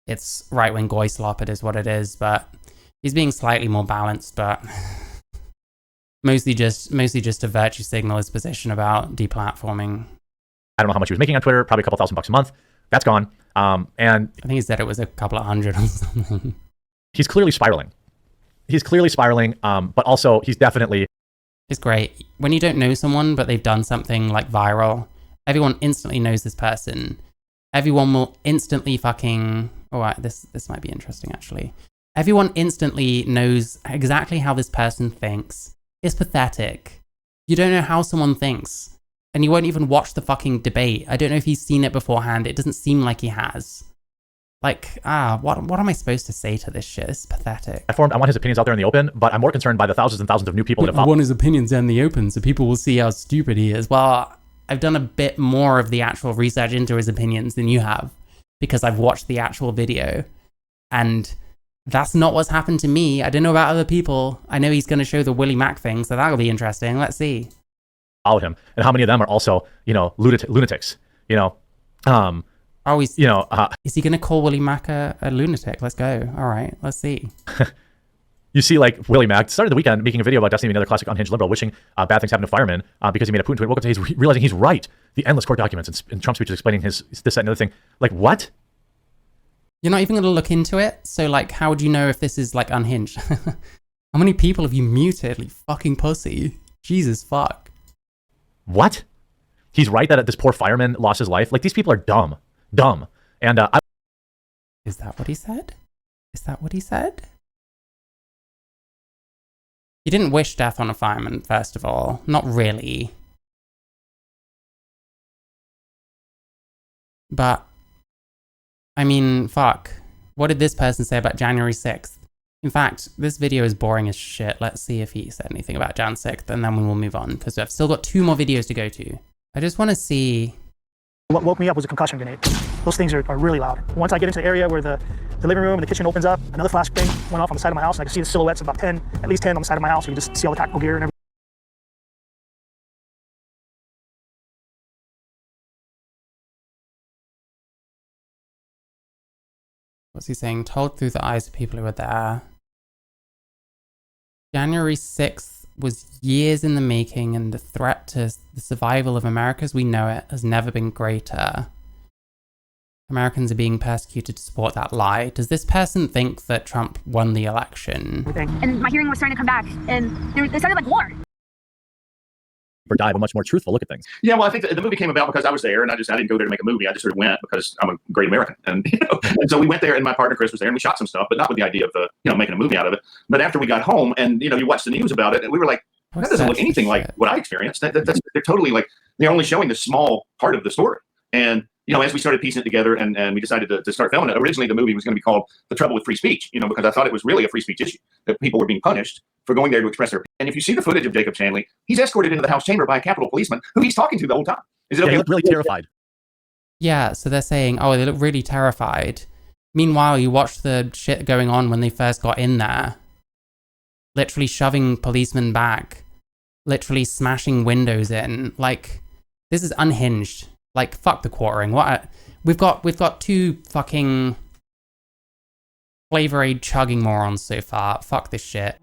it's right-wing goy slop, it is what it is, but he's being slightly more balanced, but mostly just to virtue signal his position about deplatforming. I don't know how much he was making on Twitter, probably a couple $1,000 a month. That's gone. And I think he said it was a couple of hundred or something. He's clearly spiraling. But also he's definitely... It's great. When you don't know someone, but they've done something like viral, everyone instantly knows this person. Everyone will instantly fucking... Oh, this might be interesting, actually. Everyone instantly knows exactly how this person thinks. It's pathetic. You don't know how someone thinks. And you won't even watch the fucking debate. I don't know if he's seen it beforehand. It doesn't seem like he has. Like, what am I supposed to say to this shit? It's pathetic. I want his opinions out there in the open, but I'm more concerned by the thousands and thousands of new people that I want his opinions in the open so people will see how stupid he is. Well, I've done a bit more of the actual research into his opinions than you have because I've watched the actual video. And that's not what's happened to me. I don't know about other people. I know he's going to show the Willie Mac thing, so that'll be interesting. Let's see. Followed him, and how many of them are also, lunatics, is he going to call Willie Mac a lunatic? Let's go. All right, let's see. You see, like, Willie Mac started the weekend making a video about Destiny, another classic unhinged liberal, wishing bad things happen to firemen because he made a Putin tweet. Woke up today, he's realizing he's right. The endless court documents and Trump speeches explaining his this, that, and other thing. Like, what? You're not even going to look into it? So, like, how would you know if this is, like, unhinged? How many people have you muted, you fucking pussy? Jesus fuck. What? He's right that this poor fireman lost his life. Like, these people are dumb. Dumb. And Is that what he said? Is that what he said? He didn't wish death on a fireman, first of all. Not really. But, I mean, fuck. What did this person say about January 6th? In fact, this video is boring as shit. Let's see if he said anything about Jan 6th, and then we will move on, because I've still got 2 more videos to go to. I just want to see... What woke me up was a concussion grenade. Those things are really loud. Once I get into the area where the living room and the kitchen opens up, another flash bang went off on the side of my house, and I could see the silhouettes of about 10, at least 10 on the side of my house. You can just see all the tactical gear and everything. What's he saying? Told through the eyes of people who were there. January 6th was years in the making, and the threat to the survival of America as we know it has never been greater. Americans are being persecuted to support that lie. Does this person think that Trump won the election? And my hearing was starting to come back, and they sounded like war. or die, but much more truthful look at things. Yeah, well, I think the movie came about because I was there, and I didn't go there to make a movie. I just sort of went because I'm a great American, and and so we went there, and my partner Chris was there, and we shot some stuff, but not with the idea of making a movie out of it. But after we got home, and you watch the news about it, and we were like, that doesn't look anything like what I experienced. They're totally like, they're only showing the small part of the story. And as we started piecing it together, and we decided to start filming it, originally the movie was going to be called The Trouble with Free Speech, because I thought it was really a free speech issue, that people were being punished for going there to express their opinion. And if you see the footage of Jacob Chanley, he's escorted into the House chamber by a Capitol policeman who he's talking to the whole time. Is it okay? He looked really terrified. Yeah, so they're saying, oh, they look really terrified. Meanwhile, you watch the shit going on when they first got in there. Literally shoving policemen back. Literally smashing windows in. Like, this is unhinged. Like, fuck the quartering. We've got two fucking Flavor Aid chugging morons so far. Fuck this shit.